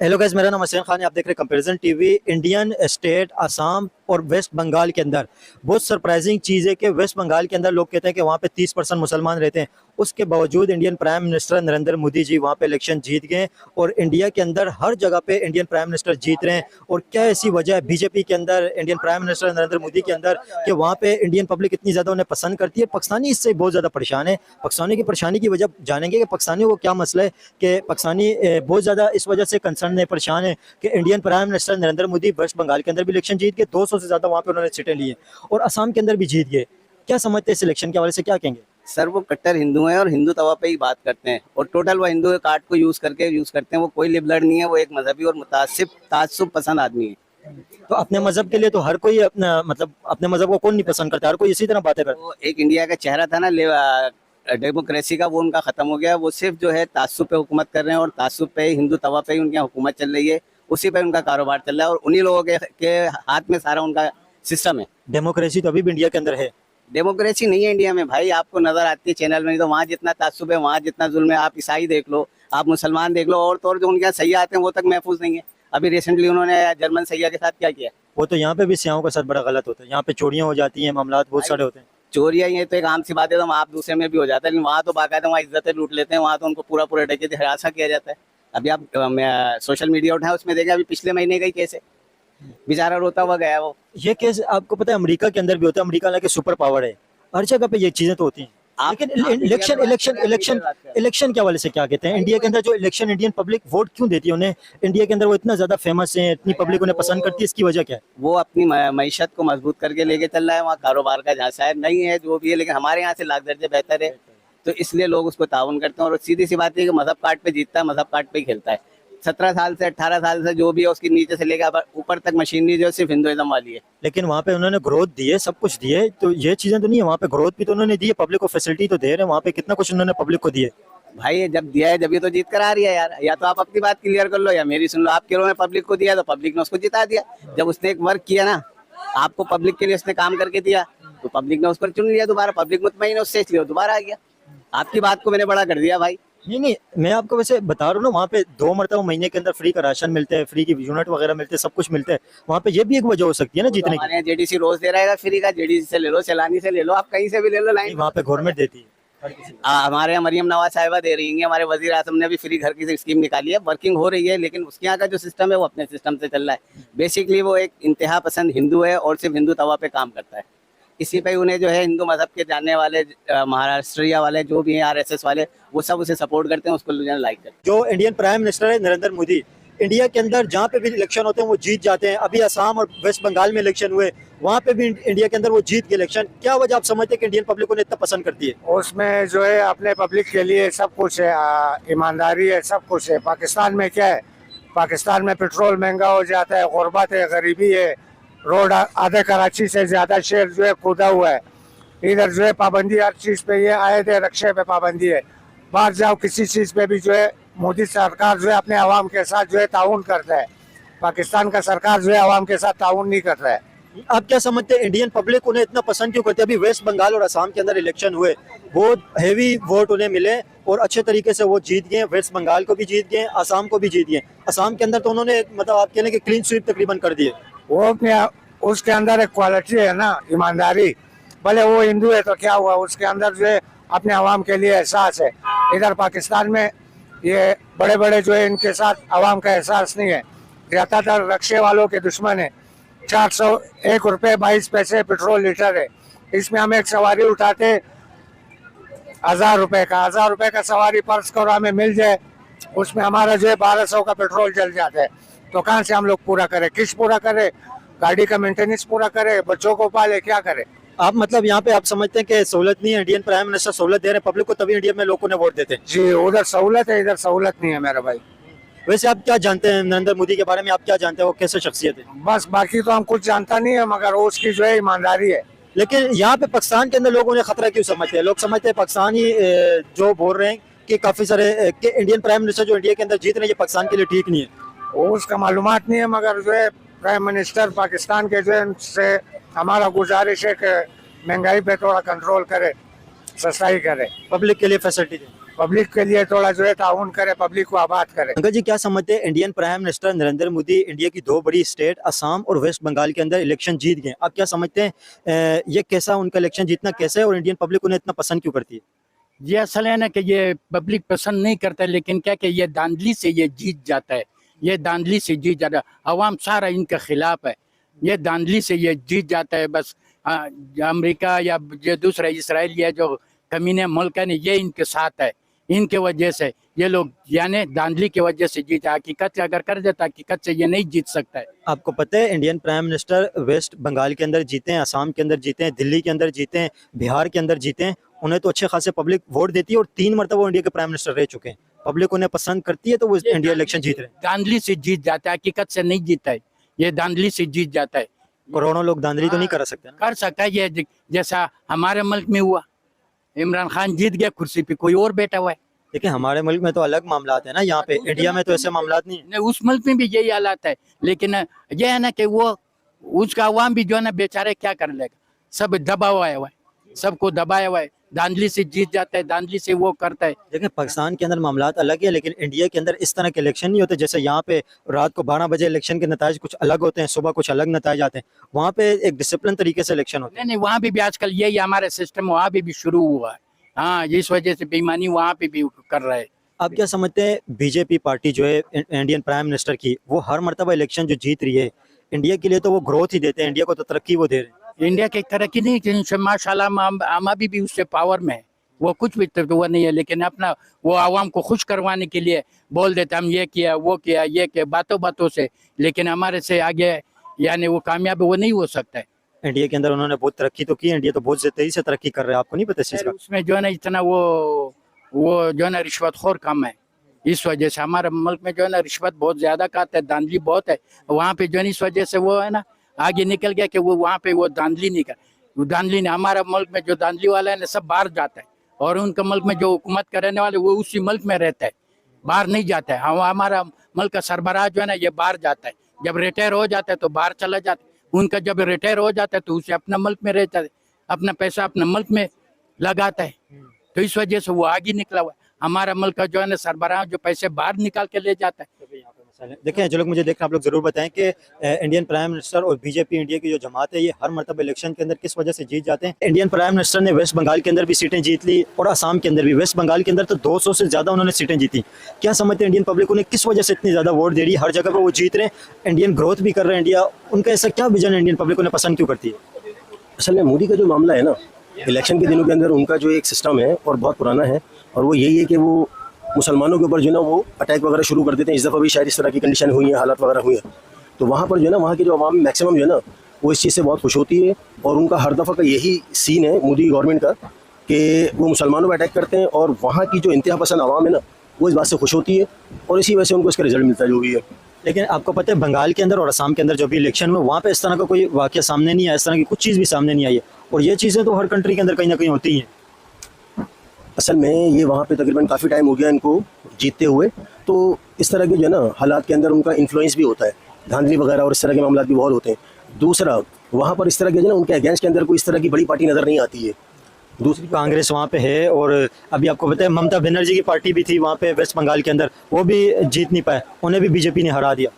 Hello guys, मेरा नाम हसैन खान है। आप देख रहे हैं comparison TV. Indian state Assam और वेस्ट बंगाल के अंदर बहुत सरप्राइजिंग चीज़ है कि वेस्ट बंगाल के अंदर लोग कहते हैं कि वहाँ पे 30% मुसलमान रहते हैं। उसके बावजूद Indian prime minister Narendra Modi ji वहाँ पे इलेक्शन जीत गए और इंडिया के अंदर हर जगह पे इंडियन प्राइम मिनिस्टर जीत रहे हैं। और क्या ऐसी वजह है बीजेपी के अंदर, Indian prime minister Narendra Modi के अंदर, कि वहाँ पे इंडियन पब्लिक इतनी ज़्यादा उन्हें पसंद करती है। पाकिस्तानी इससे बहुत ज़्यादा परेशान है। पाकिस्तानी की परेशानी की वजह जानेंगे कि पाकिस्तानी को क्या मसला है, कि पाकिस्तानी बहुत ज़्यादा इस वजह से कंसर्न है, परेशान है कि Indian prime minister Narendra Modi West Bengal के अंदर भी इलेक्शन जीत गए, 200 से ज़्यादा वहाँ पे उन्होंने सीटें ली हैं और असम के अंदर भी जीत गए। क्या समझते हैं इस इलेक्शन के हवाले से, क्या कहेंगे? सर वो कट्टर हिंदू हैं और हिंदू तवा पे ही बात करते हैं और टोटल वो हिंदू कार्ड को यूज करते हैं। वो कोई लिबलर नहीं है, वो एक मजहबी और ताज्जुब पसंद आदमी है। तो अपने मजहब के लिए तो हर कोई अपना, मतलब अपने मजहब को कौन नहीं पसंद करता, हर कोई इसी तरह बातें करता वो एक इंडिया का चेहरा था ना डेमोक्रेसी का, वो उनका खत्म हो गया। वो सिर्फ जो है ताज्जुब पे हुकूमत कर रहे हैं और ताज्जुब पे हिंदू तवा पे ही उनकी हुकूमत चल रही है। उसी पे उनका कारोबार चल रहा है और उन्हीं लोगों के हाथ में सारा उनका सिस्टम है। है। डेमोक्रेसी तो अभी भी इंडिया के अंदर है। डेमोक्रेसी नहीं है इंडिया में भाई, आपको नजर आती है चैनल में। नहीं तो वहाँ जितना ताज्जुब है, वहाँ जितना जुल्म है, आप ईसाई देख लो, आप मुसलमान देख लो, और तो और जो उनके यहाँ सैया आते हैं वो तक महफूज नहीं है। अभी रिसेंटली उन्होंने जर्मन सैया के साथ क्या किया। वो तो यहाँ पे भी सियाहों का साथ बड़ा गलत होता है, यहाँ पे चोरियां हो जाती हैं, मामला बहुत सारे होते हैं। चोरियां ये तो एक आम सी बात है, तो आप दूसरे में भी हो जाता है, लेकिन वहाँ तो बाकायदा वहाँ इज्जतें लूट लेते हैं। वहाँ तो उनको पूरा पूरा डकैती हरासा किया जाता है। अभी आप सोशल मीडिया उठाए, उसमें देखें अभी पिछले महीने का ही केस है, बेचारा रोता हुआ गया वो। ये केस आपको पता है अमेरिका के अंदर भी होता है। अमेरिका हालांकि सुपर पावर है, हर जगह पे ये चीजें तो होती हैं। लेकिन आप इलेक्शन इंडिया इलेक्शन की इलेक्शन बात कर रहे हैं। इलेक्शन के हवाले से क्या कहते हैं? इंडिया के अंदर जो इलेक्शन, इंडियन पब्लिक वोट क्यों देती है उन्हें? इंडिया के अंदर वो इतना ज्यादा फेमस है, इतनी पब्लिक उन्हें पसंद करती है, इसकी वजह क्या है? वो अपनी मईशत को मजबूत करके लेके चल रहा है। वहाँ कारोबार का झांसा है नहीं है, जो भी है, लेकिन हमारे यहाँ से लाख दर्जे बेहतर है, तो इसलिए लोग उसको ताउन करते हैं। और सीधी सी बात है कि मजहब कार्ड पे जीतता है, मजहब कार्ड पे ही खेलता है। 17 साल से 18 साल से जो भी है, उसकी नीचे से लेकर ऊपर तक मशीनरी जो सिर्फ हिंदुइज्म वाली है। लेकिन वहाँ पे उन्होंने ग्रोथ दी है, सब कुछ दिए, तो ये चीजें तो नहीं है। वहाँ पे ग्रोथ भी तो उन्होंने दी है, पब्लिक को फैसिलिटी तो दे रहे हैं। वहाँ पे कितना कुछ उन्होंने पब्लिक को दिए। भाई ये जब दिया है जब ये तो जीत कर आ रही है यार। या तो आप अपनी बात क्लियर कर लो या मेरी सुन लो। आप कह रहे हो पब्लिक को दिया, तो पब्लिक ने उसको जिता दिया। जब उसने एक वर्क किया ना, आपको पब्लिक के लिए उसने काम करके दिया, तो पब्लिक ने उस पर चुन लिया दोबारा। पब्लिक मुतमईन है उससे, इसलिए दोबारा आ गया। आपकी बात को मैंने बड़ा कर दिया भाई। नहीं नहीं, मैं आपको वैसे बता रहा हूँ ना, वहाँ पे 2 मरतबा महीने के अंदर फ्री का राशन मिलता है, फ्री की यूनिट वगैरह मिलते हैं, सब कुछ मिलता है। वहाँ पे ये भी एक वजह हो सकती है ना जीतने हमारे यहाँ जेडीसी रोज दे रहेगा फ्री का। जेडीसी से ले लो, सैलानी से ले लो, आप कहीं से भी ले लो की। लाइन। वहाँ पे गवर्नमेंट देती है हर किसी को। हमारे यहाँ मरियम नवाज साहिबा दे रही है। हमारे वजीर आजम ने भी फ्री घर की स्कीम निकाली है, वर्किंग हो रही है। लेकिन उसके यहाँ का जो सिस्टम है वो अपने सिस्टम से चल रहा है। बेसिकली वो एक इंतहा पसंद हिंदू है और सिर्फ हिंदू तवा पे काम करता है। इसी पे उन्हें जो है हिंदू मजहब के जानने वाले महाराष्ट्रिया वाले जो भी हैं, आरएसएस वाले, वो सब उसे सपोर्ट करते हैं, उसको लाइक करते हैं। जो इंडियन प्राइम मिनिस्टर है नरेंद्र मोदी, इंडिया के अंदर जहाँ पे भी इलेक्शन होते हैं वो जीत जाते हैं। अभी असम और वेस्ट बंगाल में इलेक्शन हुए, वहाँ पे भी इंडिया के अंदर वो जीत के इलेक्शन। क्या वजह आप समझते हैं कि इंडियन पब्लिक उन्हें इतना पसंद करती है? उसमें जो है अपने पब्लिक के लिए सब कुछ है, ईमानदारी है, सब कुछ है। पाकिस्तान में क्या है? पाकिस्तान में पेट्रोल महंगा हो जाता है, गुर्बत है, गरीबी है, रोड आधे कराची से ज्यादा शहर जो है कूदा हुआ है। इधर जो है पाबंदी हर चीज पे, ये आए थे रक्शे पे पाबंदी है। बाहर जाओ किसी चीज पे भी जो है मोदी सरकार जो है अपने आवाम के साथ जो है ताउन करता है। पाकिस्तान का सरकार जो है आवाम के साथ ताउन नहीं कर रहा है। आप क्या समझते हैं इंडियन पब्लिक उन्हें इतना पसंद क्यों करती है? अभी वेस्ट बंगाल और असम के अंदर इलेक्शन हुए, बहुत हेवी वोट उन्हें मिले और अच्छे तरीके से वो जीत गए। वेस्ट बंगाल को भी जीत गए, असम को भी जीत गए। असम के अंदर तो उन्होंने, मतलब आप कह लें कि क्लीन स्वीप तकरीबन कर दिए। वो अपने उसके अंदर एक क्वालिटी है ना, ईमानदारी। भले वो हिंदू है तो क्या हुआ, उसके अंदर जो है अपने आवाम के लिए एहसास है। इधर पाकिस्तान में ये बड़े बड़े जो है इनके साथ आवाम का एहसास नहीं है। ज्यादातर रक्शे वालों के दुश्मन है। 401 रुपये 22 पैसे पेट्रोल लीटर है। इसमें हम एक सवारी उठाते 1000 रुपये का, 1000 रुपये का सवारी पर्स करो हमें मिल जाए, उसमें हमारा जो है 1200 का पेट्रोल जल जाता है। तो कहाँ से हम लोग पूरा करें? किस पूरा करें? गाड़ी का मेंटेनेंस पूरा करे, बच्चों को पाले, क्या करे? आप मतलब यहाँ पे आप समझते हैं कि सहूलत नहीं है, इंडियन प्राइम मिनिस्टर सहूलत दे रहे हैं पब्लिक को, तभी इंडिया में लोगों ने वोट देते हैं। जी, उधर सहूलत है, इधर सहूलत नहीं है मेरा भाई। वैसे आप क्या जानते हैं नरेंद्र मोदी के बारे में? आप क्या जानते हैं, वो कैसे शख्सियत है? बस बाकी तो हम कुछ जानता नहीं है, मगर उसकी जो है ईमानदारी है। लेकिन यहाँ पे पाकिस्तान के अंदर लोग उन्हें खतरा क्यों समझते हैं? लोग समझते हैं पाकिस्तानी जो बोल रहे हैं कि काफी सारे कि इंडियन प्राइम मिनिस्टर जो इंडिया के अंदर जीत रहे हैं ये पाकिस्तान के लिए ठीक नहीं है। वो उसका मालूमात नहीं है, मगर जो है प्राइम मिनिस्टर पाकिस्तान के जो है उनसे हमारा गुजारिश है कि महंगाई पे थोड़ा कंट्रोल करे, सस्ताई करे, पब्लिक के लिए फैसिलिटी दे। पब्लिक के लिए थोड़ा जो है ताउन करे, पब्लिक को आबाद करे। अंकल जी क्या समझते हैं Indian prime minister Narendra Modi India की दो बड़ी स्टेट असम और वेस्ट बंगाल के अंदर इलेक्शन जीत गए, आप क्या समझते हैं ये कैसा उनका इलेक्शन जीतना कैसे है और इंडियन पब्लिक उन्हें इतना पसंद क्यों करती है? ये असल है ना कि ये पब्लिक पसंद नहीं करता, लेकिन क्या कि ये दांधली से ये जीत जाता है, ये दांधली से जीत जाता है, अवाम सारा इनके खिलाफ है, ये दांधली से ये जीत जाता है। बस अमेरिका या जो दूसरा इसराइल या जो कमीने मुल्क है ये इनके साथ है, इनके वजह से ये लोग यानी दांधली की वजह से जीता। हकीकत से अगर कर देता हकीकत से ये नहीं जीत सकता है। आपको पता है Indian prime minister West Bengal के अंदर जीते हैं, असम के अंदर जीते हैं, दिल्ली के अंदर जीते हैं, बिहार के अंदर जीते हैं, उन्हें तो अच्छे खासे पब्लिक वोट देती है और 3 मरतबा वो इंडिया के प्राइम मिनिस्टर रह चुके हैं, पब्लिक उन्हें पसंद करती है तो वो इंडिया इलेक्शन जीत रहे हैं। दांधली से जीत जाता है, हकीकत से नहीं जीता है, ये दांधली से जीत जाता है। करोड़ों लोग धांधली तो नहीं कर सकते ना? कर सकता है, ये जैसा हमारे मुल्क में हुआ, इमरान खान जीत गया कुर्सी पे, कोई और बैठा हुआ है। लेकिन हमारे मुल्क में तो अलग मामला है ना, यहाँ पे इंडिया में तो ऐसे मामला नहीं है। नहीं, उस मुल्क में भी यही हालात है, लेकिन ये है ना कि वो उसका अवाम भी जो है ना बेचारे क्या कर लेगा, सब दबा हुआ है, सबको दबाया हुआ है, धांधली से जीत जाता है, धांधली से वो करता है। लेकिन पाकिस्तान के अंदर मामला अलग है, लेकिन इंडिया के अंदर इस तरह के इलेक्शन नहीं होते जैसे यहाँ पे रात को 12 बजे इलेक्शन के नताज कुछ अलग होते हैं, सुबह कुछ अलग नताज आते हैं, वहाँ पे एक डिसिप्लिन तरीके से इलेक्शन होते हैं। नहीं, वहाँ भी आजकल यही हमारे सिस्टम वहाँ भी शुरू हुआ है। हाँ, इस वजह से बेईमानी वहाँ पे भी कर रहा है। आप क्या समझते हैं बीजेपी पार्टी जो है इंडियन प्राइम मिनिस्टर की, वो हर मरतबा इलेक्शन जो जीत रही है इंडिया के लिए तो वो ग्रोथ ही देते हैं, इंडिया को तो तरक्की वो दे रहे हैं। इंडिया की तरक्की नहीं, माशाल्लाह आमा भी उससे पावर में है, वो कुछ भी तो वो नहीं है, लेकिन अपना वो आवाम को खुश करवाने के लिए बोल देते हम ये किया वो किया ये किया बातों बातों से, लेकिन हमारे से आगे यानी वो कामयाब वो नहीं हो सकता है। इंडिया के अंदर उन्होंने बहुत तरक्की तो की, इंडिया तो बहुत तेजी से तरक्की कर रहा है, आपको नहीं पता इस चीज़ का? उसमें जो है ना इतना वो जो है ना रिश्वतखोर कम है, इस वजह से हमारे मुल्क में जो है ना रिश्वत बहुत ज्यादा खाता है, धांधली बहुत है वहाँ पे जो है, इस वजह से वो है ना आगे निकल गया कि वो वहाँ पे वो धांधली नहीं कर, वो धांधली नहीं, हमारा मुल्क में जो धांधली वाला है ना सब बाहर जाता है, और उनके मुल्क में जो हुकूमत कर रहने वाले वो उसी मुल्क में रहता है, बाहर नहीं जाता है। हमारा मुल्क का सरबराह जो है ना ये बाहर जाता है, जब रिटायर हो जाता है तो बाहर चला जाता है, उनका जब रिटायर हो जाता है तो उसे अपना मुल्क में रहता है, अपना पैसा अपना मुल्क में लगाता है, तो इस वजह से वो आगे निकला हुआ है। हमारा मुल्क का जो है ना सरबराह जो पैसे बाहर निकाल के ले जाता है। देखें जो लोग मुझे देख रहे हैं आप लोग जरूर बताएं कि इंडियन प्राइम मिनिस्टर और बीजेपी इंडिया की जो जमात है ये हर मरतबा इलेक्शन के अंदर किस वजह से जीत जाते हैं। इंडियन प्राइम मिनिस्टर ने वेस्ट बंगाल के अंदर भी सीटें जीत ली और असम के अंदर भी, वेस्ट बंगाल के अंदर तो 200 से ज्यादा उन्होंने सीटें जीती। क्या समझते हैं इंडियन पब्लिक उन्हें किस वजह से इतनी ज्यादा वोट दे रही है, हर जगह पर वो जीत रहे हैं, इंडियन ग्रोथ भी कर रहे हैं इंडिया, उनका ऐसा क्या विजन इंडियन पब्लिक उन्हें पसंद क्यों करती है? असल में मोदी का जो मामला है ना, इलेक्शन के दिनों के अंदर उनका जो एक सिस्टम है और बहुत पुराना है, और वो यही है कि वो मुसलमानों के ऊपर जो है ना वो अटैक वगैरह शुरू कर देते हैं। इस दफ़ा भी शायद इस तरह की कंडीशन हुई है, हालात वगैरह हुई है, तो वहाँ पर जो है ना वहाँ की जो आवाम मैक्सिमम जो है ना वो इस चीज़ से बहुत खुश होती है, और उनका हर दफ़ा का यही सीन है मोदी गवर्नमेंट का कि वो मुसलमानों पर अटैक करते हैं, और वहाँ की जो इंतहा पसंद आवाम है ना वो इस बात से खुश होती है, और इसी वजह से उनको इसका रिजल्ट मिलता है जो भी है। लेकिन आपको पता है बंगाल के अंदर और असम के अंदर जो भी इलेक्शन में वहाँ पे इस तरह का कोई वाक़या सामने नहीं आया, इस तरह की कुछ चीज़ भी सामने नहीं आई है, और ये चीज़ें तो हर कंट्री के अंदर कहीं ना कहीं होती हैं। असल में ये वहाँ पे तकरीबन काफ़ी टाइम हो गया इनको जीतते हुए, तो इस तरह के जो है ना हालात के अंदर उनका इन्फ्लुएंस भी होता है, धांधली वगैरह और इस तरह के मामला भी बहुत होते हैं। दूसरा वहाँ पर इस तरह के जो है ना उनके अगेंस्ट के अंदर कोई इस तरह की बड़ी पार्टी नज़र नहीं आती है। दूसरी कांग्रेस वहाँ पे है, और अभी आपको पता है ममता बनर्जी की पार्टी भी थी वहाँ पे वेस्ट बंगाल के अंदर, वो भी जीत नहीं पाए, उन्हें भी बीजेपी ने हरा दिया।